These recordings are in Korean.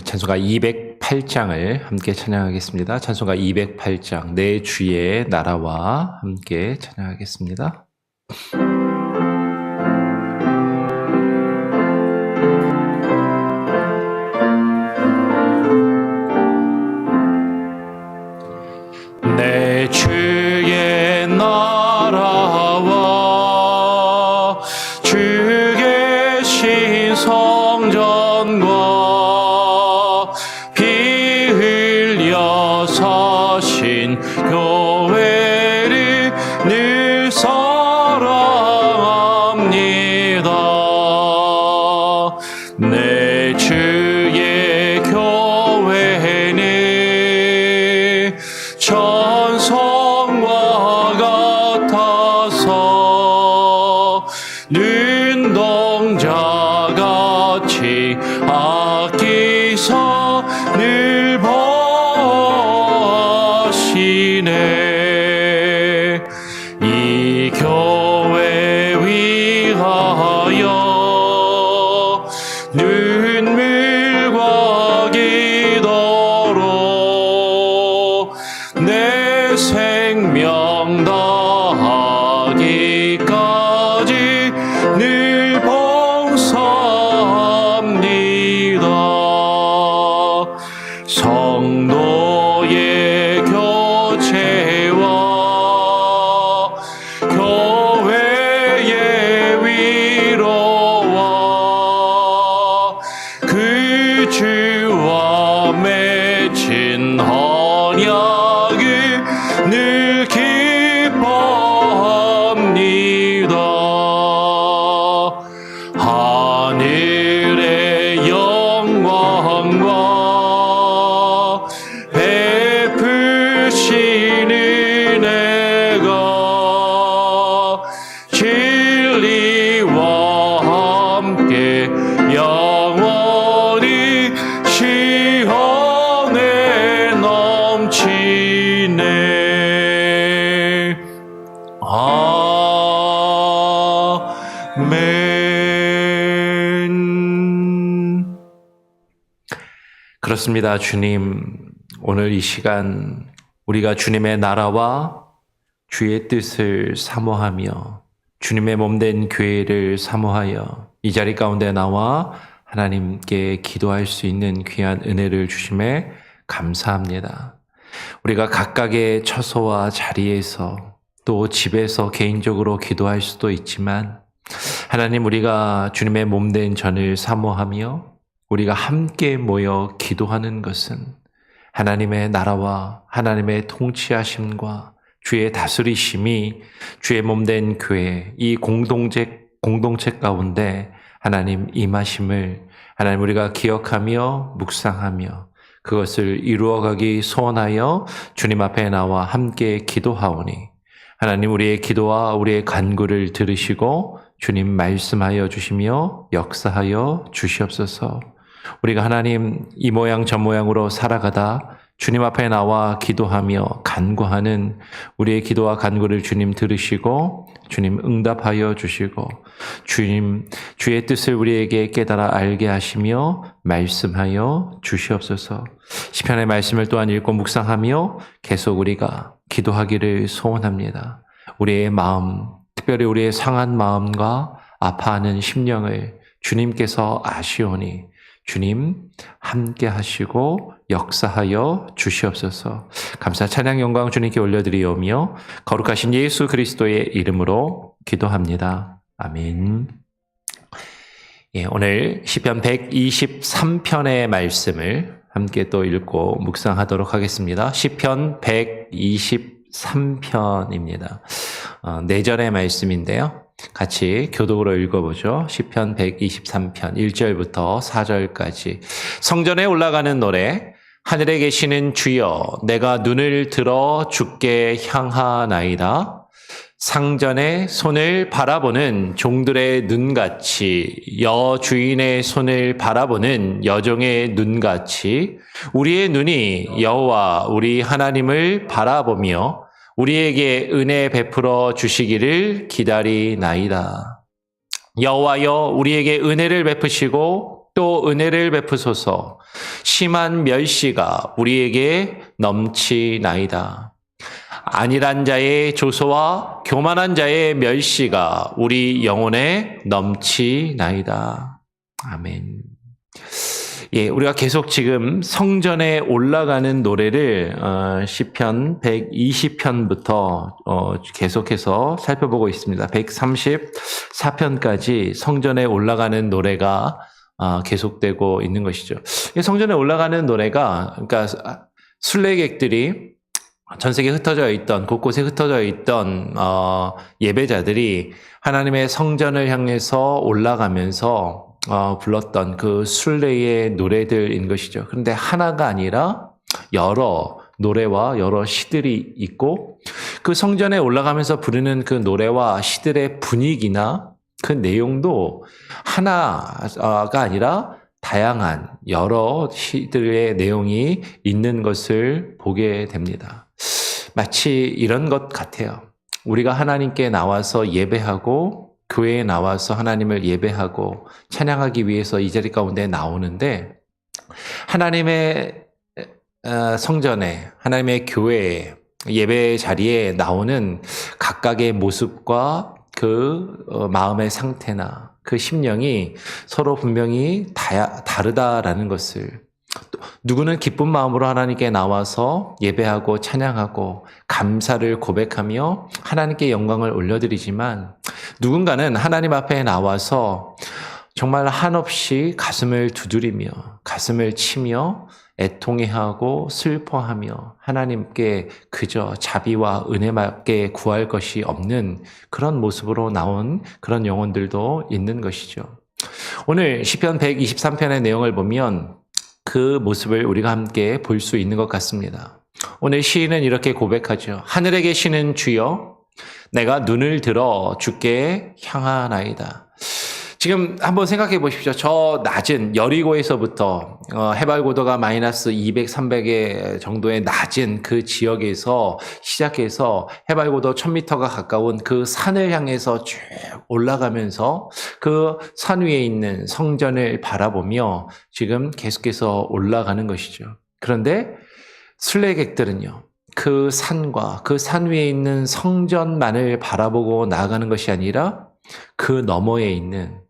찬송가 208장을 함께 찬양하겠습니다. 찬송가 208장 내 주의 나라와 함께 찬양하겠습니다. 내 주의 나라와 주 계신 성전과 교회를 늘 사랑합니다. 내 주의 교회는 천성과 같아서 눈동자같이 아끼사 늘 이 교회 위하여 눈물과 기도로 내 생명 다하기까지 늘 봉사합니다. 성도의 교체와 교회의 위로와 그 주와 맺힌 언약을 늘 기뻐합니다. 하늘의 영광과 베푸시는 은혜가 진리와 함께 영원히 시온에 넘치네. 아멘. 그렇습니다. 주님, 오늘 이 시간 우리가 주님의 나라와 주의 뜻을 사모하며 주님의 몸된 교회를 사모하여 이 자리 가운데 나와 하나님께 기도할 수 있는 귀한 은혜를 주심에 감사합니다. 우리가 각각의 처소와 자리에서 또 집에서 개인적으로 기도할 수도 있지만 하나님, 우리가 주님의 몸된 전을 사모하며 우리가 함께 모여 기도하는 것은 하나님의 나라와 하나님의 통치하심과 주의 다스리심이 주의 몸된 교회, 이 공동체 가운데 하나님 임하심을 하나님 우리가 기억하며 묵상하며 그것을 이루어가기 소원하여 주님 앞에 나와 함께 기도하오니 하나님, 우리의 기도와 우리의 간구를 들으시고 주님 말씀하여 주시며 역사하여 주시옵소서. 우리가 하나님 이 모양 저 모양으로 살아가다 주님 앞에 나와 기도하며 간구하는 우리의 기도와 간구를 주님 들으시고 주님 응답하여 주시고 주님 주의 뜻을 우리에게 깨달아 알게 하시며 말씀하여 주시옵소서. 시편의 말씀을 또한 읽고 묵상하며 계속 우리가 기도하기를 소원합니다. 우리의 마음, 특별히 우리의 상한 마음과 아파하는 심령을 주님께서 아시오니 주님 함께 하시고 역사하여 주시옵소서. 감사 찬양 영광 주님께 올려드리오며 거룩하신 예수 그리스도의 이름으로 기도합니다. 아멘. 오늘 시편 123편의 말씀을 함께 또 읽고 묵상하도록 하겠습니다. 시편 123편입니다. 4절의 말씀인데요. 같이 교독으로 읽어보죠. 시편 123편 1절부터 4절까지. 성전에 올라가는 노래. 하늘에 계시는 주여, 내가 눈을 들어 주께 향하나이다. 상전의 손을 바라보는 종들의 눈같이, 여주인의 손을 바라보는 여종의 눈같이 우리의 눈이 여호와 우리 하나님을 바라보며 우리에게 은혜 베풀어 주시기를 기다리나이다. 여호와여, 우리에게 은혜를 베푸시고 또 은혜를 베푸소서. 심한 멸시가 우리에게 넘치나이다. 안일한 자의 조소와 교만한 자의 멸시가 우리 영혼에 넘치나이다. 아멘. 예, 우리가 계속 지금 성전에 올라가는 노래를 시편 120편부터 계속해서 살펴보고 있습니다. 134편까지 성전에 올라가는 노래가 계속되고 있는 것이죠. 성전에 올라가는 노래가, 그러니까 순례객들이 전 세계에 흩어져 있던, 곳곳에 흩어져 있던 예배자들이 하나님의 성전을 향해서 올라가면서 불렀던 그 순례의 노래들인 것이죠. 그런데 하나가 아니라 여러 노래와 여러 시들이 있고, 그 성전에 올라가면서 부르는 그 노래와 시들의 분위기나 그 내용도 하나가 아니라 다양한 여러 시들의 내용이 있는 것을 보게 됩니다. 마치 이런 것 같아요. 우리가 하나님께 나와서 예배하고 교회에 나와서 하나님을 예배하고 찬양하기 위해서 이 자리 가운데 나오는데, 하나님의 성전에, 하나님의 교회에, 예배 자리에 나오는 각각의 모습과 그 마음의 상태나 그 심령이 서로 분명히 다르다라는 것을, 누구는 기쁜 마음으로 하나님께 나와서 예배하고 찬양하고 감사를 고백하며 하나님께 영광을 올려드리지만, 누군가는 하나님 앞에 나와서 정말 한없이 가슴을 두드리며 가슴을 치며 애통해하고 슬퍼하며 하나님께 그저 자비와 은혜밖에 구할 것이 없는 그런 모습으로 나온 그런 영혼들도 있는 것이죠. 오늘 시편 123편의 내용을 보면 그 모습을 우리가 함께 볼 수 있는 것 같습니다. 오늘 시인은 이렇게 고백하죠. 하늘에 계시는 주여, 내가 눈을 들어 주께 향하나이다. 지금 한번 생각해 보십시오. 저 낮은 여리고에서부터 해발 고도가 마이너스 200, 300의 정도의 낮은 그 지역에서 시작해서 해발 고도 1000m가 가까운 그 산을 향해서 쭉 올라가면서 그 산 위에 있는 성전을 바라보며 지금 계속해서 올라가는 것이죠. 그런데 순례객들은요, 그 산과 그 산 위에 있는 성전만을 바라보고 나아가는 것이 아니라 그 너머에 있는,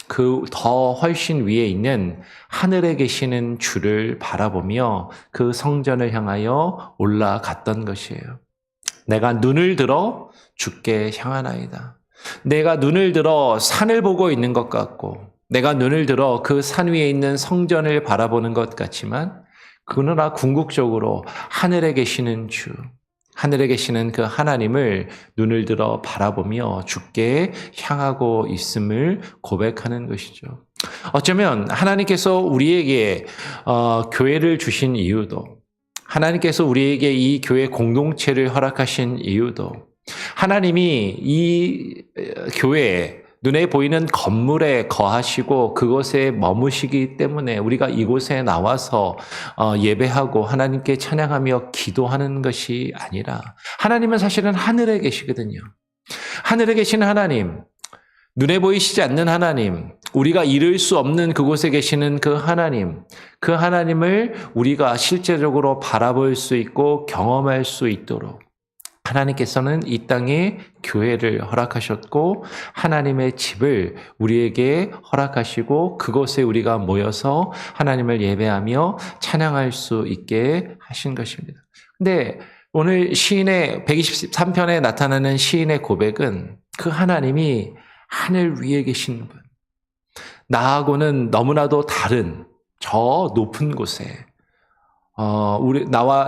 그 더 훨씬 위에 있는 하늘에 계시는 주를 바라보며 그 성전을 향하여 올라갔던 것이에요. 내가 눈을 들어 주께 향하나이다. 내가 눈을 들어 산을 보고 있는 것 같고, 내가 눈을 들어 그 산 위에 있는 성전을 바라보는 것 같지만, 그러나 궁극적으로 하늘에 계시는 주, 하늘에 계시는 그 하나님을 눈을 들어 바라보며 주께 향하고 있음을 고백하는 것이죠. 어쩌면 하나님께서 우리에게 교회를 주신 이유도, 하나님께서 우리에게 이 교회 공동체를 허락하신 이유도, 하나님이 이 교회에, 눈에 보이는 건물에 거하시고 그곳에 머무시기 때문에 우리가 이곳에 나와서 예배하고 하나님께 찬양하며 기도하는 것이 아니라, 하나님은 사실은 하늘에 계시거든요. 하늘에 계신 하나님, 눈에 보이시지 않는 하나님, 우리가 이룰 수 없는 그곳에 계시는 그 하나님, 그 하나님을 우리가 실제적으로 바라볼 수 있고 경험할 수 있도록 하나님께서는 이 땅에 교회를 허락하셨고 하나님의 집을 우리에게 허락하시고 그곳에 우리가 모여서 하나님을 예배하며 찬양할 수 있게 하신 것입니다. 근데 오늘 시인의 123편에 나타나는 시인의 고백은 그 하나님이 하늘 위에 계신 분, 나하고는 너무나도 다른 저 높은 곳에,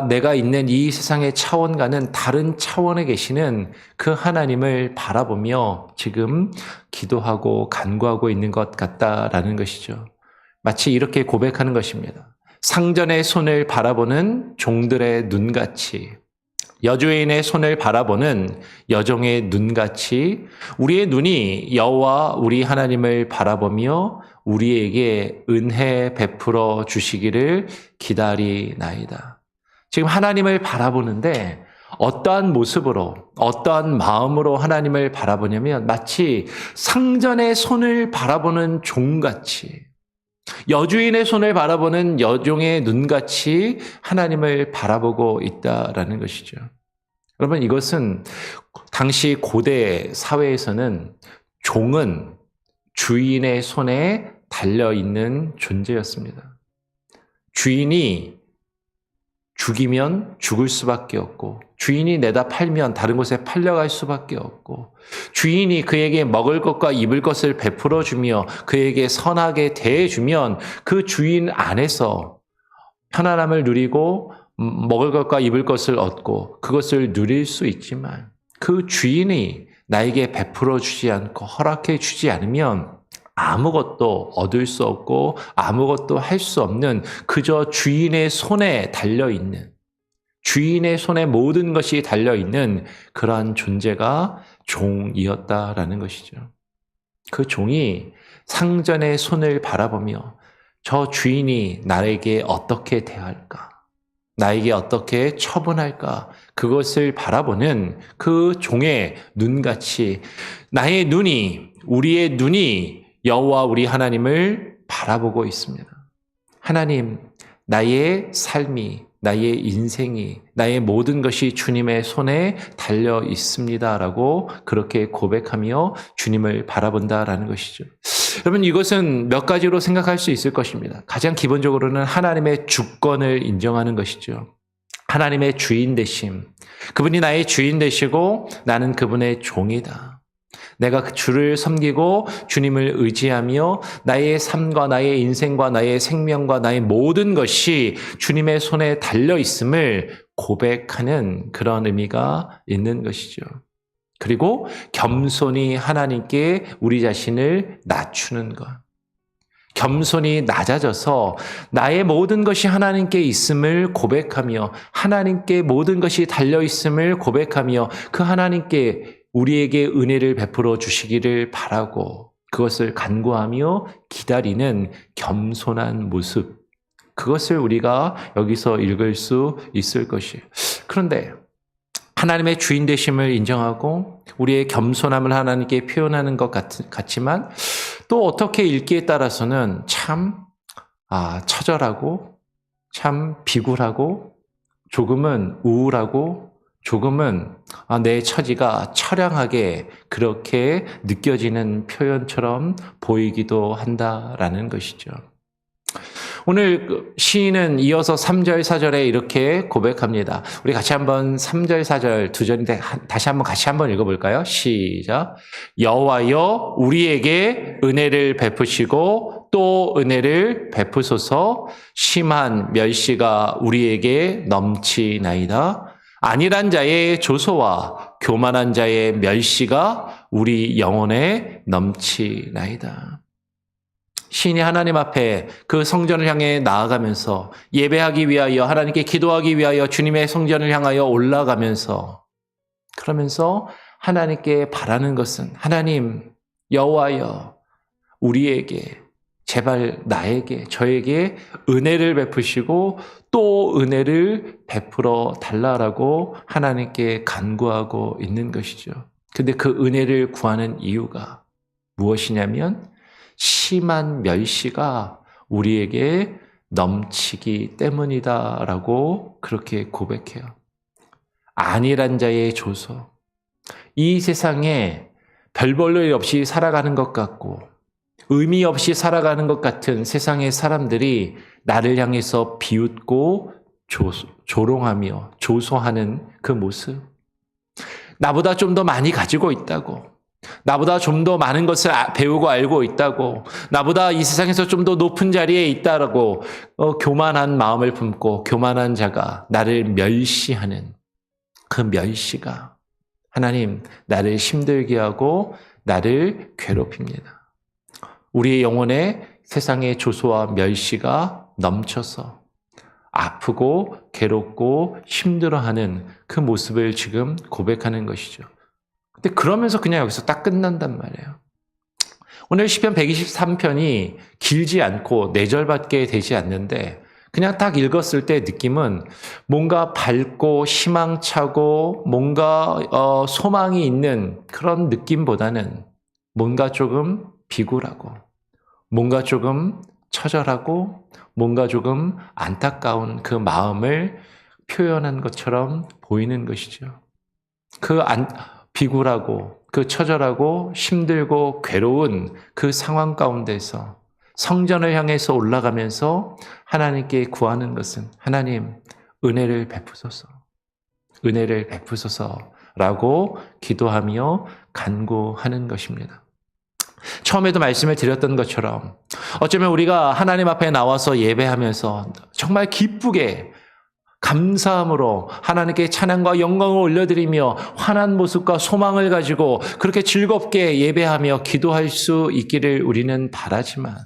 내가 있는 이 세상의 차원과는 다른 차원에 계시는 그 하나님을 바라보며 지금 기도하고 간구하고 있는 것 같다라는 것이죠. 마치 이렇게 고백하는 것입니다. 상전의 손을 바라보는 종들의 눈같이, 여주인의 손을 바라보는 여종의 눈같이 우리의 눈이 여호와 우리 하나님을 바라보며 우리에게 은혜 베풀어 주시기를 기다리나이다. 지금 하나님을 바라보는데 어떠한 모습으로, 어떠한 마음으로 하나님을 바라보냐면 마치 상전의 손을 바라보는 종같이, 여주인의 손을 바라보는 여종의 눈같이 하나님을 바라보고 있다라는 것이죠. 여러분, 이것은 당시 고대 사회에서는 종은 주인의 손에 달려있는 존재였습니다. 주인이 죽이면 죽을 수밖에 없고, 주인이 내다 팔면 다른 곳에 팔려갈 수밖에 없고, 주인이 그에게 먹을 것과 입을 것을 베풀어 주며 그에게 선하게 대해주면 그 주인 안에서 편안함을 누리고 먹을 것과 입을 것을 얻고 그것을 누릴 수 있지만, 그 주인이 나에게 베풀어 주지 않고 허락해 주지 않으면 아무것도 얻을 수 없고 아무것도 할 수 없는, 그저 주인의 손에 달려있는, 주인의 손에 모든 것이 달려있는 그러한 존재가 종이었다라는 것이죠. 그 종이 상전의 손을 바라보며 저 주인이 나에게 어떻게 대할까, 나에게 어떻게 처분할까, 그것을 바라보는 그 종의 눈같이 나의 눈이, 우리의 눈이 여호와 우리 하나님을 바라보고 있습니다. 하나님, 나의 삶이, 나의 인생이, 나의 모든 것이 주님의 손에 달려 있습니다라고 그렇게 고백하며 주님을 바라본다라는 것이죠. 여러분, 이것은 몇 가지로 생각할 수 있을 것입니다. 가장 기본적으로는 하나님의 주권을 인정하는 것이죠. 하나님의 주인 되심. 그분이 나의 주인 되시고 나는 그분의 종이다. 내가 그 주를 섬기고 주님을 의지하며 나의 삶과 나의 인생과 나의 생명과 나의 모든 것이 주님의 손에 달려 있음을 고백하는 그런 의미가 있는 것이죠. 그리고 겸손히 하나님께 우리 자신을 낮추는 것. 겸손히 낮아져서 나의 모든 것이 하나님께 있음을 고백하며 하나님께 모든 것이 달려 있음을 고백하며 그 하나님께 우리에게 은혜를 베풀어 주시기를 바라고 그것을 간구하며 기다리는 겸손한 모습, 그것을 우리가 여기서 읽을 수 있을 것이에요. 그런데 하나님의 주인 되심을 인정하고 우리의 겸손함을 하나님께 표현하는 것 같지만 또 어떻게 읽기에 따라서는 참 처절하고 참 비굴하고 조금은 우울하고 조금은 내 처지가 처량하게 그렇게 느껴지는 표현처럼 보이기도 한다라는 것이죠. 오늘 시인은 이어서 3절, 4절에 이렇게 고백합니다. 우리 같이 한번 3절, 4절 두 절인데 다시 한번 같이 한번 읽어볼까요? 시작. 여호와여 우리에게 은혜를 베푸시고 또 은혜를 베푸소서. 심한 멸시가 우리에게 넘치나이다. 안일한 자의 조소와 교만한 자의 멸시가 우리 영혼에 넘치나이다. 시인이 하나님 앞에 그 성전을 향해 나아가면서 예배하기 위하여 하나님께 기도하기 위하여 주님의 성전을 향하여 올라가면서 그러면서 하나님께 바라는 것은 하나님 여호와여 우리에게 제발 나에게 저에게 은혜를 베푸시고 또 은혜를 베풀어 달라라고 하나님께 간구하고 있는 것이죠. 근데 그 은혜를 구하는 이유가 무엇이냐면 심한 멸시가 우리에게 넘치기 때문이다라고 그렇게 고백해요. 안일한 자의 조소. 이 세상에 별 볼 일 없이 살아가는 것 같고 의미 없이 살아가는 것 같은 세상의 사람들이 나를 향해서 비웃고 조롱하며 조소하는 그 모습. 나보다 좀 더 많이 가지고 있다고. 나보다 좀 더 많은 것을 배우고 알고 있다고. 나보다 이 세상에서 좀 더 높은 자리에 있다라고 교만한 마음을 품고 교만한 자가 나를 멸시하는 그 멸시가 하나님 나를 힘들게 하고 나를 괴롭힙니다. 우리의 영혼에 세상의 조소와 멸시가 넘쳐서 아프고 괴롭고 힘들어하는 그 모습을 지금 고백하는 것이죠. 근데 그러면서 그냥 여기서 딱 끝난단 말이에요. 오늘 시편 123편이 길지 않고 4절밖에 되지 않는데 그냥 딱 읽었을 때 느낌은 뭔가 밝고 희망차고 뭔가 소망이 있는 그런 느낌보다는 뭔가 조금 비굴하고 뭔가 조금 처절하고 뭔가 조금 안타까운 그 마음을 표현한 것처럼 보이는 것이죠. 비굴하고 그 처절하고 힘들고 괴로운 그 상황 가운데서 성전을 향해서 올라가면서 하나님께 구하는 것은 하나님 은혜를 베푸소서, 은혜를 베푸소서라고 기도하며 간구하는 것입니다. 처음에도 말씀을 드렸던 것처럼 어쩌면 우리가 하나님 앞에 나와서 예배하면서 정말 기쁘게 감사함으로 하나님께 찬양과 영광을 올려드리며 환한 모습과 소망을 가지고 그렇게 즐겁게 예배하며 기도할 수 있기를 우리는 바라지만,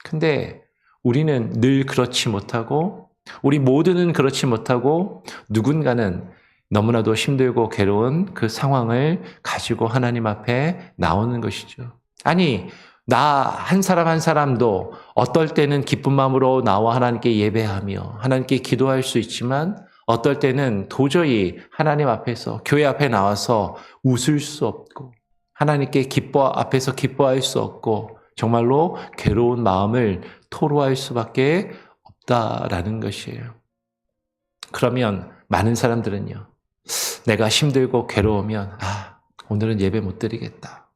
근데 우리는 늘 그렇지 못하고 우리 모두는 그렇지 못하고 누군가는 너무나도 힘들고 괴로운 그 상황을 가지고 하나님 앞에 나오는 것이죠. 아니, 나 한 사람 한 사람도 어떨 때는 기쁜 마음으로 나와 하나님께 예배하며 하나님께 기도할 수 있지만 어떨 때는 도저히 하나님 앞에서 교회 앞에 나와서 웃을 수 없고 하나님께 앞에서 기뻐할 수 없고 정말로 괴로운 마음을 토로할 수밖에 없다라는 것이에요. 그러면 많은 사람들은요, 내가 힘들고 괴로우면 오늘은 예배 못 드리겠다.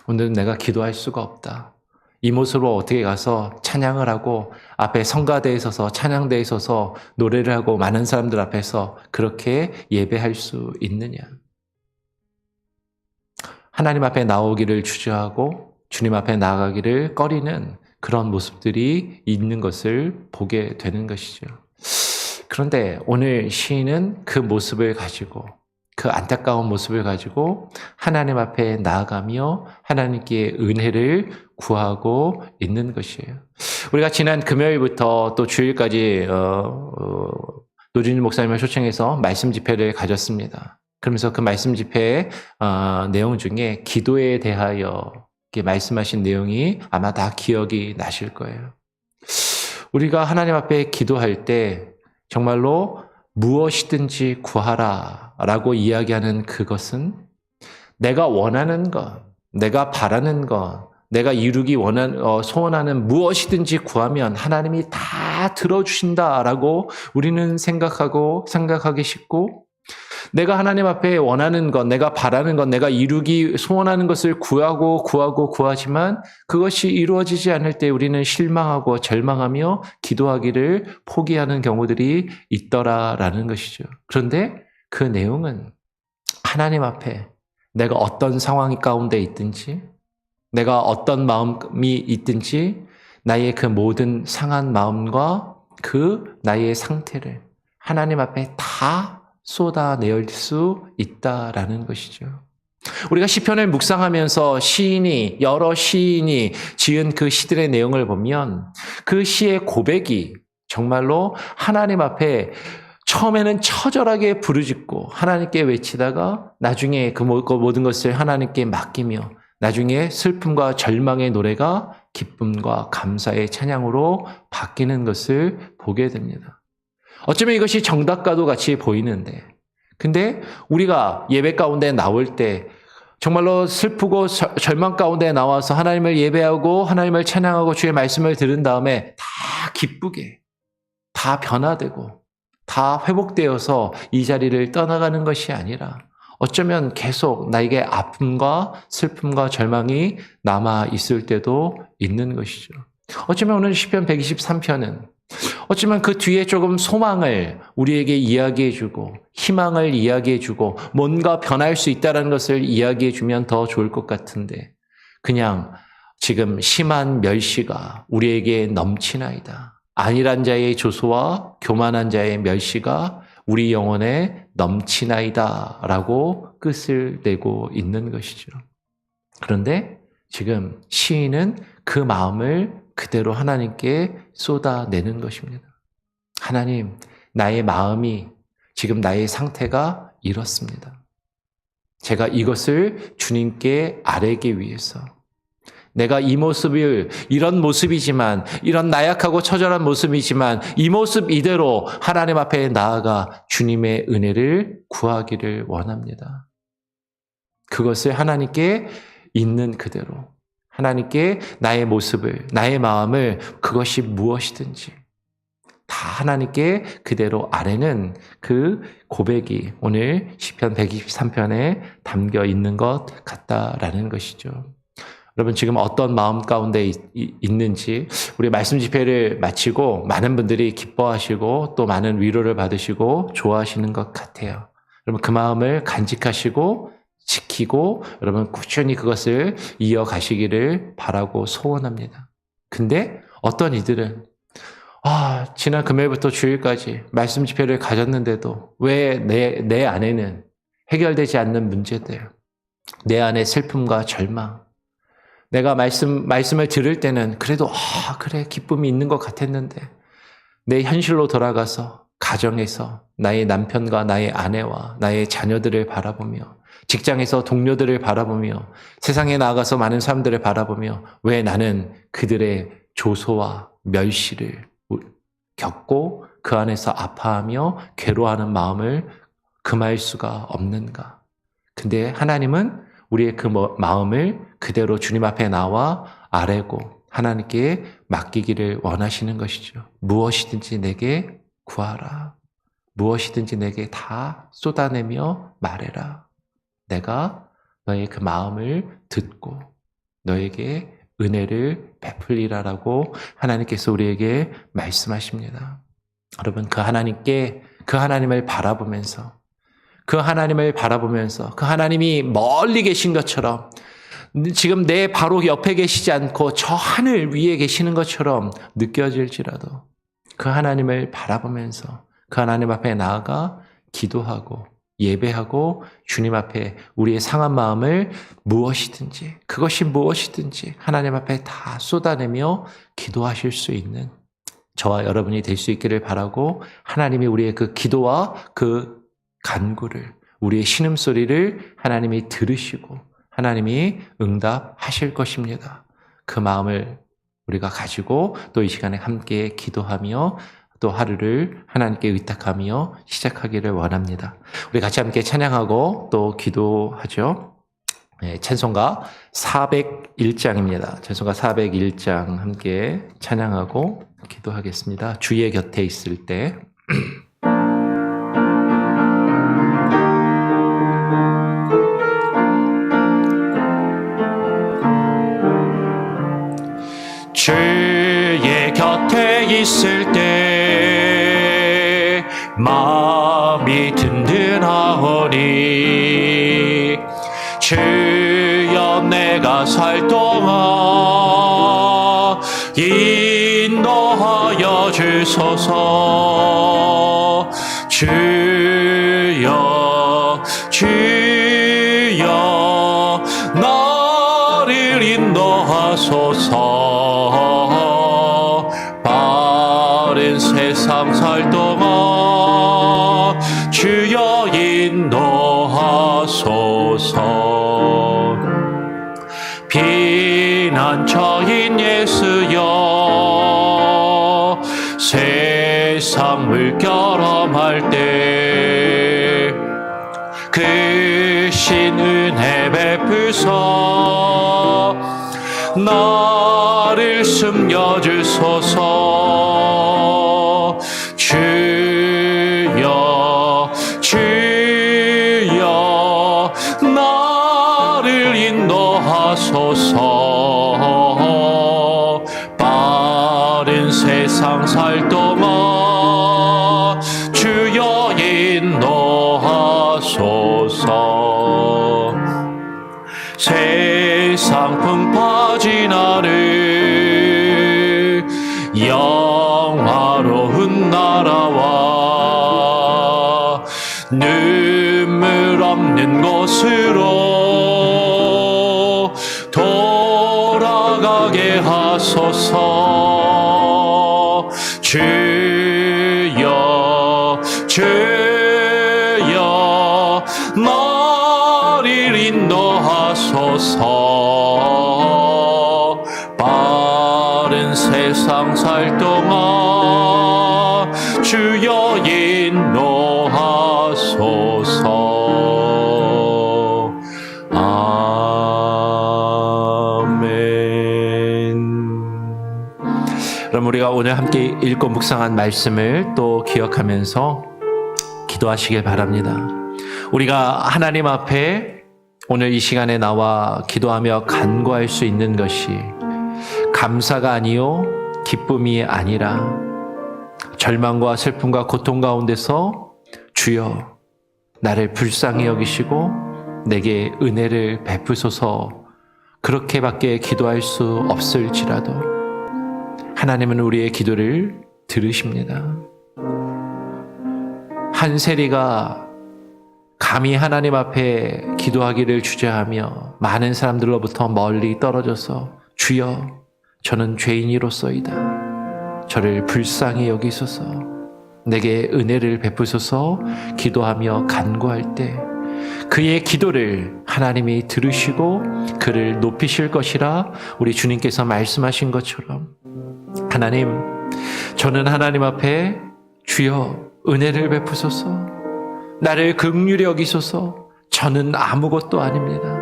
오늘은 내가 기도할 수가 없다. 이 모습으로 어떻게 가서 찬양을 하고 앞에 성가대에 서서 찬양대에 서서 노래를 하고 많은 사람들 앞에서 그렇게 예배할 수 있느냐. 하나님 앞에 나오기를 주저하고 주님 앞에 나아가기를 꺼리는 그런 모습들이 있는 것을 보게 되는 것이죠. 그런데 오늘 시인은 그 모습을 가지고, 그 안타까운 모습을 가지고 하나님 앞에 나아가며 하나님께 은혜를 구하고 있는 것이에요. 우리가 지난 금요일부터 또 주일까지 노준일 목사님을 초청해서 말씀 집회를 가졌습니다. 그러면서 그 말씀 집회의 내용 중에 기도에 대하여 말씀하신 내용이 아마 다 기억이 나실 거예요. 우리가 하나님 앞에 기도할 때 정말로 무엇이든지 구하라 라고 이야기하는 그것은 내가 원하는 것, 내가 바라는 것, 내가 이루기 소원하는 무엇이든지 구하면 하나님이 다 들어주신다라고 우리는 생각하기 쉽고, 내가 하나님 앞에 원하는 것, 내가 바라는 것, 내가 이루기 소원하는 것을 구하지만 그것이 이루어지지 않을 때 우리는 실망하고 절망하며 기도하기를 포기하는 경우들이 있더라라는 것이죠. 그런데 그 내용은 하나님 앞에 내가 어떤 상황 가운데 있든지, 내가 어떤 마음이 있든지 나의 그 모든 상한 마음과 그 나의 상태를 하나님 앞에 다 쏟아낼 수 있다라는 것이죠. 우리가 시편을 묵상하면서 여러 시인이 지은 그 시들의 내용을 보면 그 시의 고백이 정말로 하나님 앞에 처음에는 처절하게 부르짖고 하나님께 외치다가 나중에 그 모든 것을 하나님께 맡기며 나중에 슬픔과 절망의 노래가 기쁨과 감사의 찬양으로 바뀌는 것을 보게 됩니다. 어쩌면 이것이 정답과도 같이 보이는데, 근데 우리가 예배 가운데 나올 때 정말로 슬프고 절망 가운데 나와서 하나님을 예배하고 하나님을 찬양하고 주의 말씀을 들은 다음에 다 기쁘게, 다 변화되고 다 회복되어서 이 자리를 떠나가는 것이 아니라 어쩌면 계속 나에게 아픔과 슬픔과 절망이 남아 있을 때도 있는 것이죠. 어쩌면 오늘 시편 123편은 어쩌면 그 뒤에 조금 소망을 우리에게 이야기해주고 희망을 이야기해주고 뭔가 변할 수 있다는 것을 이야기해주면 더 좋을 것 같은데 그냥 지금 심한 멸시가 우리에게 넘치나이다. 안일한 자의 조소와 교만한 자의 멸시가 우리 영혼에 넘치나이다 라고 끝을 내고 있는 것이죠. 그런데 지금 시인은 그 마음을 그대로 하나님께 쏟아내는 것입니다. 하나님, 나의 마음이 지금 나의 상태가 이렇습니다. 제가 이것을 주님께 아뢰기 위해서 내가 이 모습을 이런 모습이지만 이런 나약하고 처절한 모습이지만 이 모습 이대로 하나님 앞에 나아가 주님의 은혜를 구하기를 원합니다. 그것을 하나님께 있는 그대로 하나님께 나의 모습을, 나의 마음을 그것이 무엇이든지 다 하나님께 그대로 아뢰는 그 고백이 오늘 시편 123편에 담겨 있는 것 같다라는 것이죠. 여러분 지금 어떤 마음 가운데 있는지 우리 말씀 집회를 마치고 많은 분들이 기뻐하시고 또 많은 위로를 받으시고 좋아하시는 것 같아요. 여러분 그 마음을 간직하시고 지키고 여러분 꾸준히 그것을 이어가시기를 바라고 소원합니다. 근데 어떤 이들은 지난 금요일부터 주일까지 말씀 집회를 가졌는데도 왜 내 안에는 해결되지 않는 문제들, 내 안에 슬픔과 절망, 내가 말씀을 들을 때는 그래도 그래 기쁨이 있는 것 같았는데 내 현실로 돌아가서 가정에서 나의 남편과 나의 아내와 나의 자녀들을 바라보며 직장에서 동료들을 바라보며 세상에 나아가서 많은 사람들을 바라보며 왜 나는 그들의 조소와 멸시를 겪고 그 안에서 아파하며 괴로워하는 마음을 금할 수가 없는가? 근데 하나님은 우리의 그 마음을 그대로 주님 앞에 나와 아뢰고 하나님께 맡기기를 원하시는 것이죠. 무엇이든지 내게 구하라. 무엇이든지 내게 다 쏟아내며 말해라. 내가 너의 그 마음을 듣고 너에게 은혜를 베풀리라라고 하나님께서 우리에게 말씀하십니다. 여러분 그 하나님을 바라보면서 그 하나님이 멀리 계신 것처럼 지금 내 바로 옆에 계시지 않고 저 하늘 위에 계시는 것처럼 느껴질지라도 그 하나님을 바라보면서 그 하나님 앞에 나아가 기도하고 예배하고 주님 앞에 우리의 상한 마음을 그것이 무엇이든지 하나님 앞에 다 쏟아내며 기도하실 수 있는 저와 여러분이 될 수 있기를 바라고 하나님이 우리의 그 기도와 그 간구를 우리의 신음소리를 하나님이 들으시고 하나님이 응답하실 것입니다. 그 마음을 우리가 가지고 또 이 시간에 함께 기도하며 또 하루를 하나님께 의탁하며 시작하기를 원합니다. 우리 같이 함께 찬양하고 또 기도하죠. 찬송가 401장입니다. 찬송가 401장 함께 찬양하고 기도하겠습니다. 주의 곁에 있을 때 주의 곁에 있을 때 마음이 든든하오니 주여 내가 살 동안 인도하여 주소서. 주여 나를 인도하소서. 바른 세상 살 동안 주여 인도하소서. 피난처인 예수여 세상 물결험할 때 크신 은혜 베푸소. 나를 숨겨주소서. 주여 나를 인도하소서. 빠른 세상 살 동안 주여 인도하소서. 세상 풍파진 나를 영화로운 나라와 눈물 없는 곳으로 돌아가게 하소서. 주여 나를 인도하소서. 빠른 세상 살 동안 주여 인도하소서. 아멘. 오늘 함께 읽고 묵상한 말씀을 또 기억하면서 기도하시길 바랍니다. 우리가 하나님 앞에 오늘 이 시간에 나와 기도하며 간구할 수 있는 것이 감사가 아니요 기쁨이 아니라 절망과 슬픔과 고통 가운데서 주여 나를 불쌍히 여기시고 내게 은혜를 베푸소서, 그렇게밖에 기도할 수 없을지라도 하나님은 우리의 기도를 들으십니다. 한 세리가 감히 하나님 앞에 기도하기를 주저하며 많은 사람들로부터 멀리 떨어져서 주여 저는 죄인이로소이다, 저를 불쌍히 여기소서, 내게 은혜를 베푸소서 기도하며 간구할 때 그의 기도를 하나님이 들으시고 그를 높이실 것이라 우리 주님께서 말씀하신 것처럼, 하나님, 저는 하나님 앞에 주여 은혜를 베푸소서, 나를 긍휼히 여기소서, 저는 아무것도 아닙니다.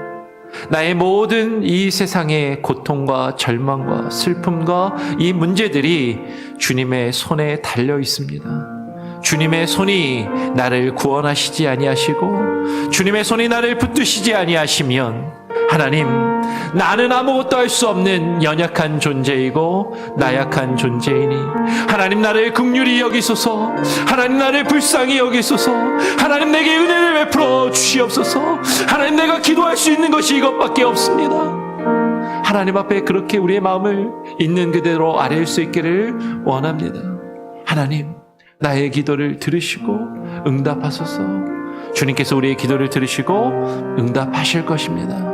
나의 모든 이 세상의 고통과 절망과 슬픔과 이 문제들이 주님의 손에 달려 있습니다. 주님의 손이 나를 구원하시지 아니하시고 주님의 손이 나를 붙드시지 아니하시면 하나님, 나는 아무것도 할 수 없는 연약한 존재이고 나약한 존재이니 하나님 나를 긍휼히 여기소서, 하나님 나를 불쌍히 여기소서, 하나님 내게 은혜를 베풀어 주시옵소서. 하나님, 내가 기도할 수 있는 것이 이것밖에 없습니다. 하나님 앞에 그렇게 우리의 마음을 있는 그대로 아뢰일 수 있기를 원합니다. 하나님, 나의 기도를 들으시고 응답하소서. 주님께서 우리의 기도를 들으시고 응답하실 것입니다.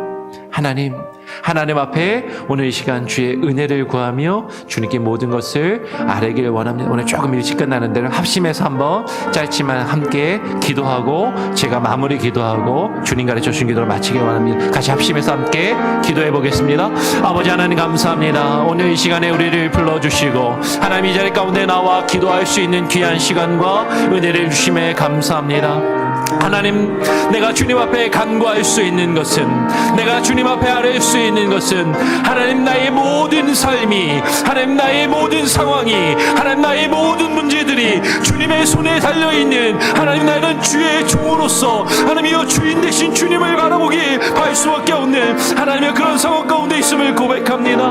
하나님 앞에 오늘 이 시간 주의 은혜를 구하며 주님께 모든 것을 아뢰길 원합니다. 오늘 조금 일찍 끝나는 대로 합심해서 한번 짧지만 함께 기도하고 제가 마무리 기도하고 주님 가르쳐 주신 기도를 마치길 원합니다. 같이 합심해서 함께 기도해 보겠습니다. 아버지 하나님, 감사합니다. 오늘 이 시간에 우리를 불러주시고 하나님 이 자리 가운데 나와 기도할 수 있는 귀한 시간과 은혜를 주심에 감사합니다. 하나님, 내가 주님 앞에 간구할 수 있는 것은, 내가 주님 앞에 아뢰 수 있는 것은 하나님 나의 모든 삶이, 하나님 나의 모든 상황이, 하나님 나의 모든 문제들이 주님의 손에 달려있는 하나님, 나는 주의 종으로서 하나님이여 주인 되신 주님을 바라보기 할 수밖에 없는 하나님의 그런 상황 가운데 있음을 고백합니다.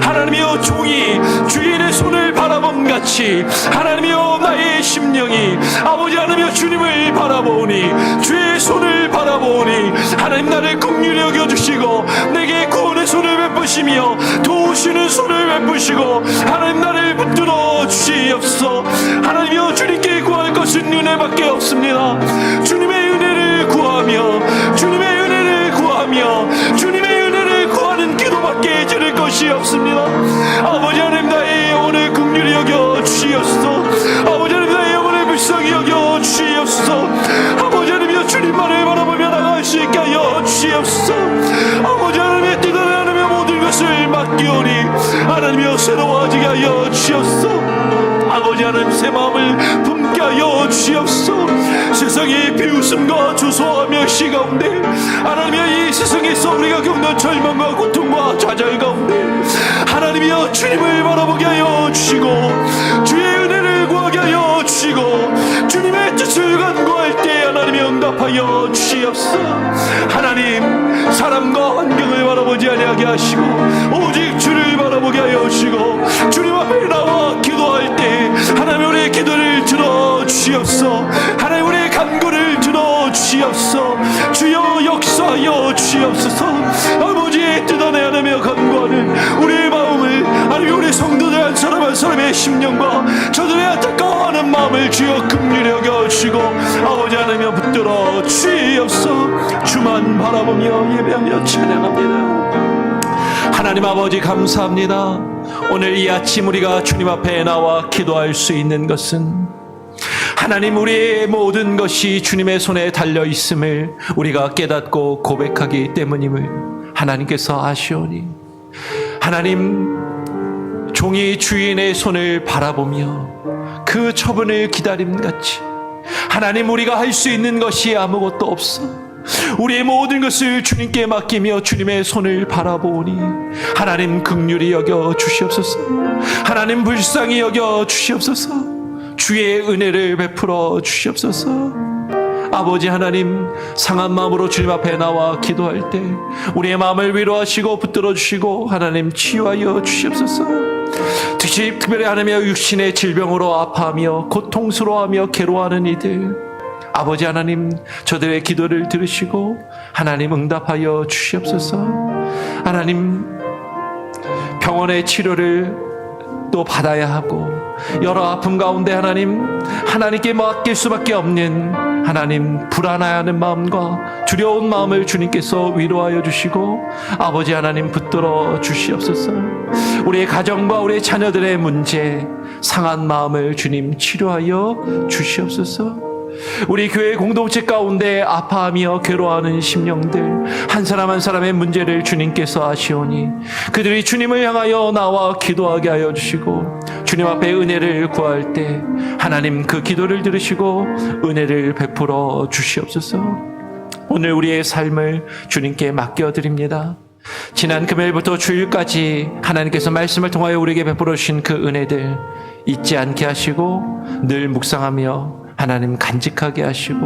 하나님이여, 종이 주인의 손을 바라본 같이 하나님이여 나의 심령이 아버지 하나님이여 주님을 바라보니, 주의 손을 바라보니 하나님 나를 긍휼히 여겨주시고 내게 구원의 손을 베푸시며 도우시는 손을 베푸시고 하나님 나를 붙들어 주시옵소서. 하나님이여, 주님께 구할 것은 은혜밖에 없습니다. 주님의 은혜를 구하며 주님의 은혜를 구하며 주님의 은혜를 구하는 기도밖에 드릴 것이 없습니다. 아버지 하나님, 나의 영혼을 긍휼히 여겨 주시옵소서. 아버지 하나님, 나의 영혼을 불쌍히 여겨 주시옵소서. 아버지 하나님이여, 주님만을 바라보며 나갈 수 있게 하여 주시옵소서. 아버지 하나님의 뜻을 하나님의 모든 것을 맡기오니 하나님이여 새로워지게 하여 주시옵소서. 아버지 하나님, 새 마음을 품게 하여 주시옵소서. 세상의 비웃음과 조소와 시 가운데 하나님이여, 이 세상에서 우리가 겪는 절망과 고통과 좌절 가운데 하나님이여 주님을 바라보게 하여 주시고 주의 은혜를 구하게 하여 주시고 주님의 뜻을 간구할 때 하나님이 응답하여 주시옵소서. 하나님, 사람과 환경을 바라보지 아니하게 하시고 오직 주를 바라보게 하여 주시고 주님 앞에 나와 기도할 때 하나님 우리의 기도를 들어 주시옵소서. 하나님 우리의 간구를 들어 주시옵소서. 주여 역사하여 주시옵소서. 아버지의 뜻 안에 하나며 간구하는 우리의 마음을, 하나님 우리 성도들 한 사람 한 사람의 심령과 저들의 안타까워하는 마음을 주여 긍휼히 여겨주시고 아버지 하나며 붙들어 주시옵소서. 주만 바라보며 예배하며 찬양합니다. 하나님 아버지, 감사합니다. 오늘 이 아침 우리가 주님 앞에 나와 기도할 수 있는 것은 하나님, 우리의 모든 것이 주님의 손에 달려 있음을 우리가 깨닫고 고백하기 때문임을 하나님께서 아시오니, 하나님, 종이 주인의 손을 바라보며 그 처분을 기다림같이 하나님, 우리가 할 수 있는 것이 아무것도 없어 우리의 모든 것을 주님께 맡기며 주님의 손을 바라보니 하나님 긍휼히 여겨 주시옵소서. 하나님 불쌍히 여겨 주시옵소서. 주의 은혜를 베풀어 주시옵소서. 아버지 하나님, 상한 마음으로 주님 앞에 나와 기도할 때 우리의 마음을 위로하시고 붙들어 주시고 하나님 치유하여 주시옵소서. 특별히 하나님의 육신의 질병으로 아파하며 고통스러워하며 괴로워하는 이들, 아버지 하나님, 저들의 기도를 들으시고 하나님 응답하여 주시옵소서. 하나님, 병원의 치료를 또 받아야 하고 여러 아픔 가운데 하나님께 맡길 수밖에 없는 하나님, 불안해하는 마음과 두려운 마음을 주님께서 위로하여 주시고 아버지 하나님 붙들어 주시옵소서. 우리의 가정과 우리의 자녀들의 문제, 상한 마음을 주님 치료하여 주시옵소서. 우리 교회 공동체 가운데 아파하며 괴로워하는 심령들 한 사람 한 사람의 문제를 주님께서 아시오니 그들이 주님을 향하여 나와 기도하게 하여 주시고 주님 앞에 은혜를 구할 때 하나님 그 기도를 들으시고 은혜를 베풀어 주시옵소서. 오늘 우리의 삶을 주님께 맡겨드립니다. 지난 금요일부터 주일까지 하나님께서 말씀을 통하여 우리에게 베풀어 주신 그 은혜들 잊지 않게 하시고 늘 묵상하며 하나님 간직하게 하시고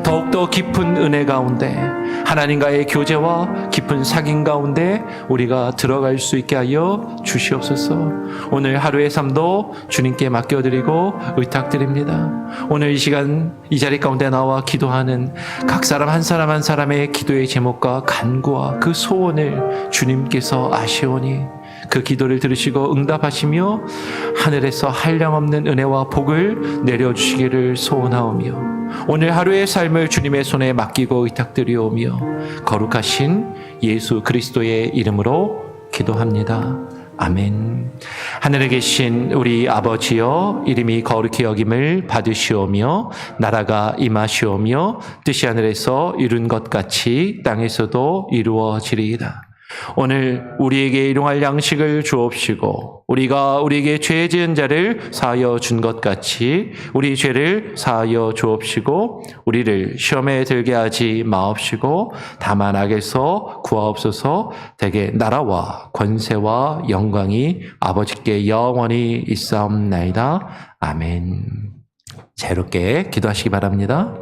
더욱더 깊은 은혜 가운데 하나님과의 교제와 깊은 사귐 가운데 우리가 들어갈 수 있게 하여 주시옵소서. 오늘 하루의 삶도 주님께 맡겨드리고 의탁드립니다. 오늘 이 시간 이 자리 가운데 나와 기도하는 각 사람 한 사람 한 사람의 기도의 제목과 간구와 그 소원을 주님께서 아시오니 그 기도를 들으시고 응답하시며 하늘에서 한량없는 은혜와 복을 내려주시기를 소원하오며 오늘 하루의 삶을 주님의 손에 맡기고 의탁드리오며 거룩하신 예수 그리스도의 이름으로 기도합니다. 아멘. 하늘에 계신 우리 아버지여, 이름이 거룩히 여김을 받으시오며 나라가 임하시오며 뜻이 하늘에서 이룬 것 같이 땅에서도 이루어지리이다. 오늘 우리에게 일용할 양식을 주옵시고 우리가 우리에게 죄 지은 자를 사하여 준 것 같이 우리 죄를 사하여 주옵시고 우리를 시험에 들게 하지 마옵시고 다만 악에서 구하옵소서. 대개 나라와 권세와 영광이 아버지께 영원히 있사옵나이다. 아멘. 자유롭게 기도하시기 바랍니다.